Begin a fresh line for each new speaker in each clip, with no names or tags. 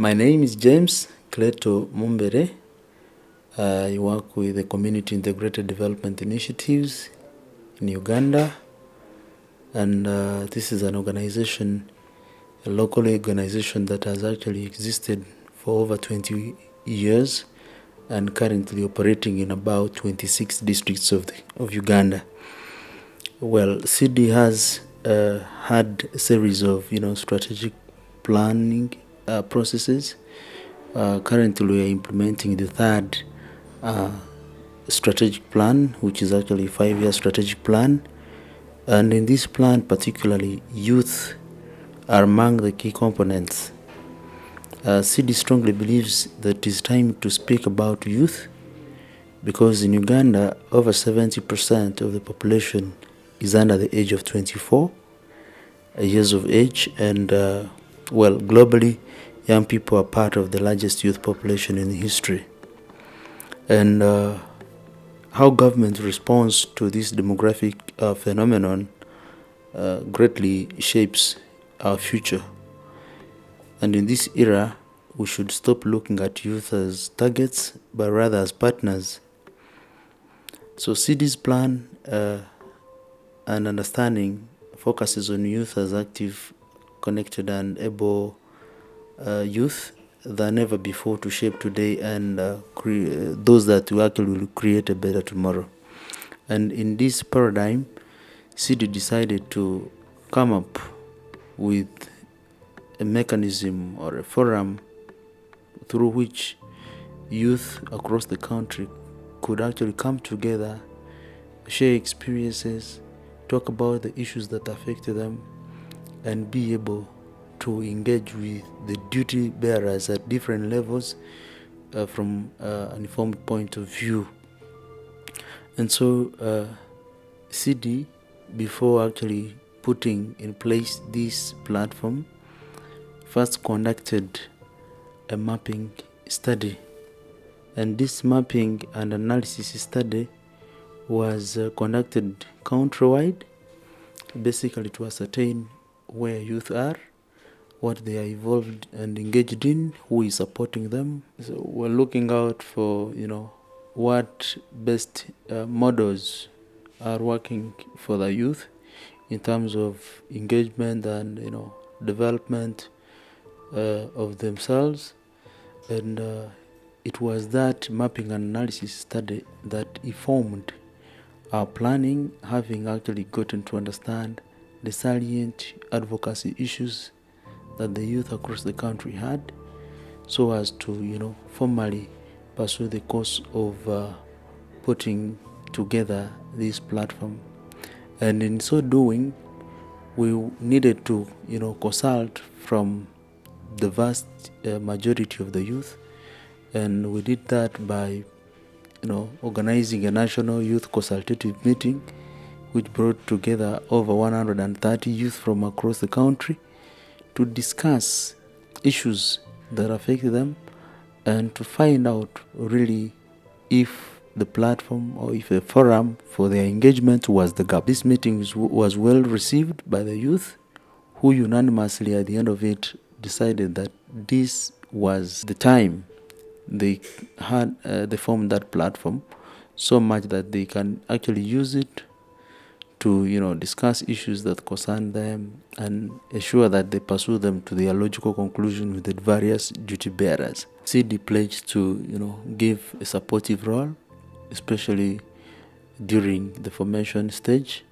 My name is James Kleto Mumbere. I work with the Community Integrated Development Initiatives in Uganda, and this is an organization, a local organization that has actually existed for over 20 years and currently operating in about 26 districts of Uganda. Well, Cidi has had a series of strategic planning processes. Currently, we are implementing the third strategic plan, which is actually a 5-year strategic plan. And in this plan, particularly, youth are among the key components. Cidi strongly believes that it is time to speak about youth because in Uganda, over 70% of the population is under the age of 24 years of age, and globally, young people are part of the largest youth population in history. And how government responds to this demographic phenomenon greatly shapes our future. And in this era, we should stop looking at youth as targets, but rather as partners. So Cidi's plan and understanding focuses on youth as active, connected, and able youth than ever before to shape today and those that will actually create a better tomorrow. And in this paradigm, Cidi decided to come up with a mechanism or a forum through which youth across the country could actually come together, share experiences, talk about the issues that affected them, and be able to engage with the duty bearers at different levels from an informed point of view. And so Cidi, before actually putting in place this platform, first conducted a mapping study. And this mapping and analysis study was conducted countrywide, basically to ascertain where youth are, what they are involved and engaged in, who is supporting them. So we're looking out for, what best models are working for the youth in terms of engagement and, development of themselves. And it was that mapping and analysis study that informed our planning, having actually gotten to understand the salient advocacy issues that the youth across the country had, so as to formally pursue the course of putting together this platform. And in so doing, we needed to consult from the vast majority of the youth, and we did that by organizing a national youth consultative meeting which brought together over 130 youth from across the country to discuss issues that affect them and to find out really if the platform or if a forum for their engagement was the gap. This meeting was well received by the youth, who unanimously at the end of it decided that this was the time they formed that platform, so much that they can actually use it to discuss issues that concern them and ensure that they pursue them to their logical conclusion with the various duty bearers. Cidi pledged to give a supportive role, especially during the formation stage,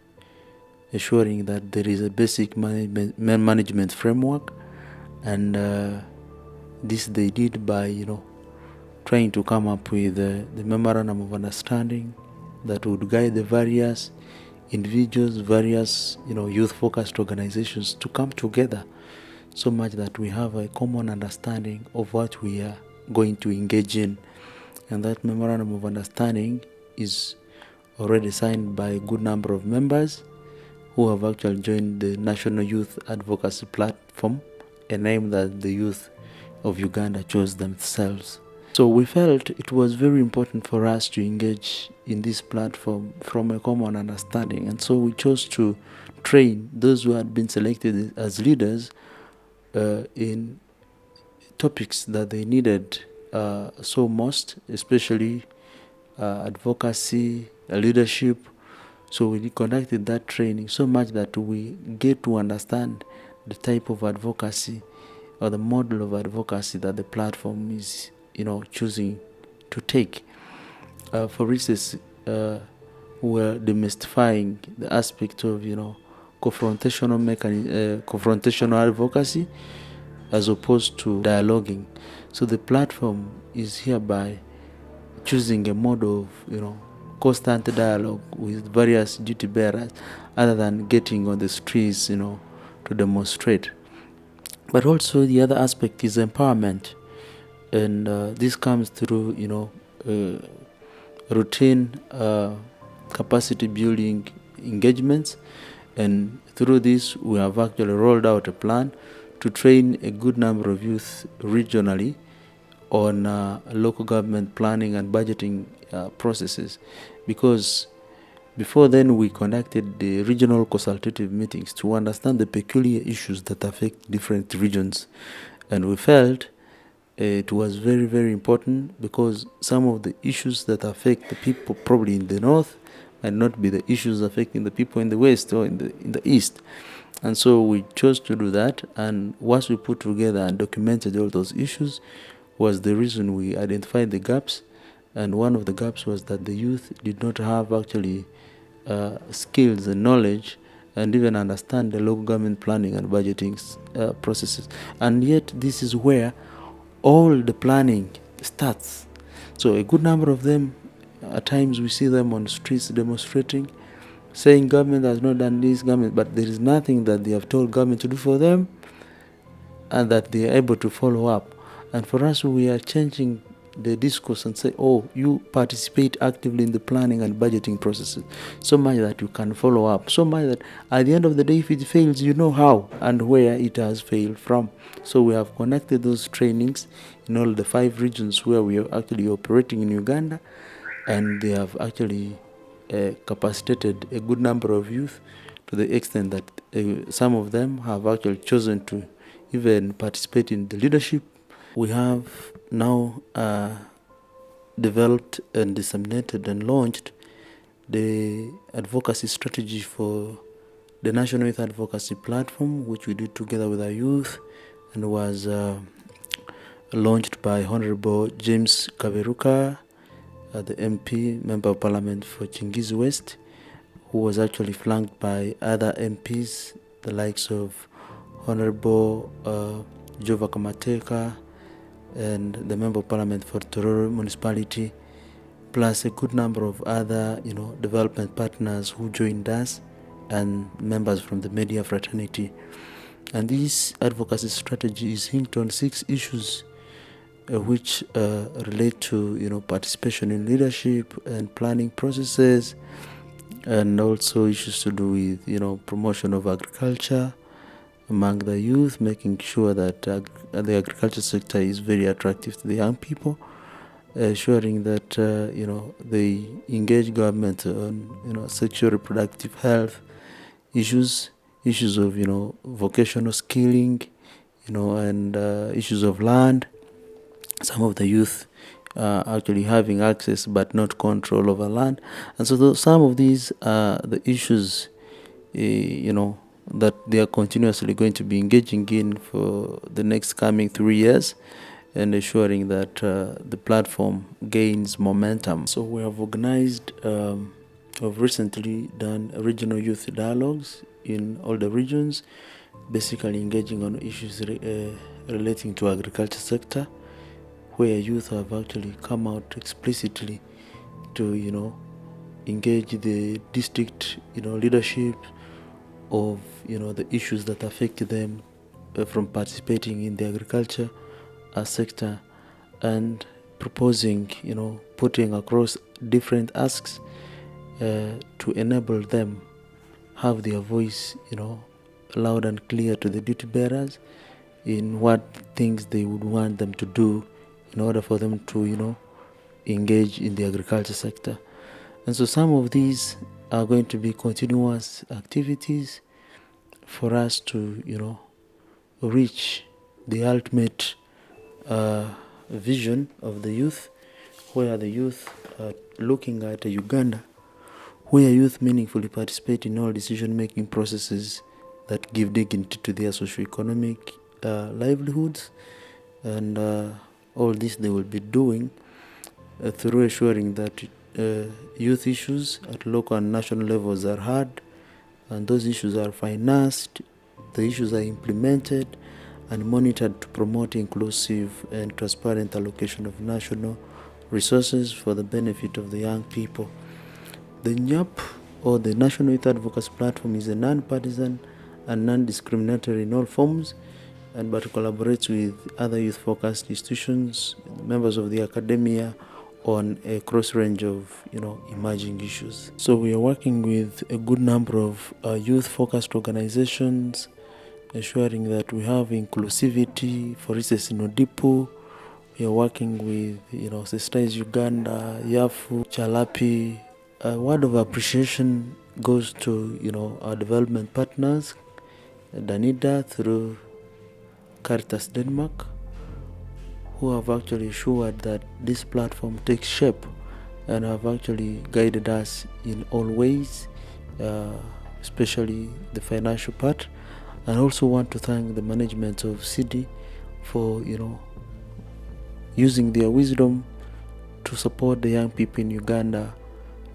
ensuring that there is a basic management framework, and this they did by trying to come up with the memorandum of understanding that would guide the various individuals, various youth-focused organizations to come together, so much that we have a common understanding of what we are going to engage in. And that memorandum of understanding is already signed by a good number of members who have actually joined the National Youth Advocacy Platform, a name that the youth of Uganda chose themselves. So we felt it was very important for us to engage in this platform from a common understanding. And so we chose to train those who had been selected as leaders in topics that they needed so most, especially advocacy, leadership. So we conducted that training so much that we get to understand the type of advocacy or the model of advocacy that the platform is, choosing to take. For instance, we're demystifying the aspect of, confrontational advocacy as opposed to dialoguing. So the platform is hereby choosing a model of, constant dialogue with various duty bearers other than getting on the streets, to demonstrate. But also the other aspect is empowerment. And this comes through, routine capacity building engagements. And through this, we have actually rolled out a plan to train a good number of youth regionally on local government planning and budgeting processes, because before then we conducted the regional consultative meetings to understand the peculiar issues that affect different regions, and we felt it was very, very important, because some of the issues that affect the people probably in the north might not be the issues affecting the people in the west or in the east. And so we chose to do that, and once we put together and documented all those issues was the reason we identified the gaps. And one of the gaps was that the youth did not have actually skills and knowledge and even understand the local government planning and budgeting processes. And yet this is where all the planning starts. So a good number of them, at times we see them on streets demonstrating, saying government has not done this, government, but there is nothing that they have told government to do for them and that they are able to follow up. And for us, we are changing the discourse and say, oh, you participate actively in the planning and budgeting processes so much that you can follow up, so much that at the end of the day, if it fails, you know how and where it has failed from. So we have connected those trainings in all the 5 regions where we are actually operating in Uganda, and they have actually capacitated a good number of youth to the extent that some of them have actually chosen to even participate in the leadership. We have now developed and disseminated and launched the advocacy strategy for the National Youth Advocacy Platform, which we did together with our youth, and was launched by Honorable James Kaberuka, the MP, Member of Parliament for Chingizi West, who was actually flanked by other MPs, the likes of Honorable Jova Kamateka and the Member of Parliament for Tororo Municipality, plus a good number of other, development partners who joined us and members from the media fraternity. And this advocacy strategy is hinged on 6 issues which relate to, participation in leadership and planning processes, and also issues to do with, promotion of agriculture among the youth, making sure that the agriculture sector is very attractive to the young people, ensuring that they engage government on sexual reproductive health issues of vocational skilling, and issues of land. Some of the youth actually having access but not control over land, and so some of these are the issues that they are continuously going to be engaging in for the next coming 3 years, and ensuring that the platform gains momentum. So we have organized, we've recently done regional youth dialogues in all the regions, basically engaging on issues relating to agriculture sector, where youth have actually come out explicitly to engage the district leadership of the issues that affect them from participating in the agriculture sector, and proposing putting across different asks to enable them have their voice loud and clear to the duty bearers in what things they would want them to do in order for them to engage in the agriculture sector. And so some of these are going to be continuous activities for us to reach the ultimate vision of the youth, where the youth are looking at a Uganda where youth meaningfully participate in all decision-making processes that give dignity to their socio-economic livelihoods, and all this they will be doing through ensuring that youth issues at local and national levels are heard, and those issues are financed, the issues are implemented and monitored to promote inclusive and transparent allocation of national resources for the benefit of the young people. The Nyap, or the National Youth Advocacy Platform, is a non-partisan and non-discriminatory in all forms, and but collaborates with other youth-focused institutions, members of the academia, on a cross range of emerging issues. So we are working with a good number of youth-focused organizations, ensuring that we have inclusivity. For instance, in Odipo, we are working with Sisters Uganda, Yafu, Chalapi. A word of appreciation goes to our development partners, Danida through Caritas Denmark, who have actually ensured that this platform takes shape and have actually guided us in all ways, especially the financial part. And I also want to thank the management of Cidi for using their wisdom to support the young people in Uganda,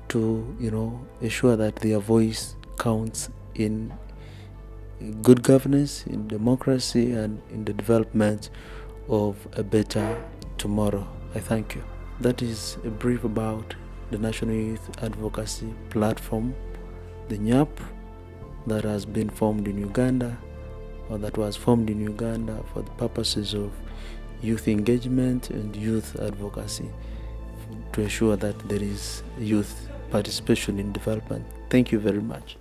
to ensure that their voice counts in good governance, in democracy, and in the development of a better tomorrow. I thank you. That is a brief about the National Youth Advocacy Platform, the Nyap, that has been formed in Uganda, or that was formed in Uganda for the purposes of youth engagement and youth advocacy, to ensure that there is youth participation in development. Thank you very much.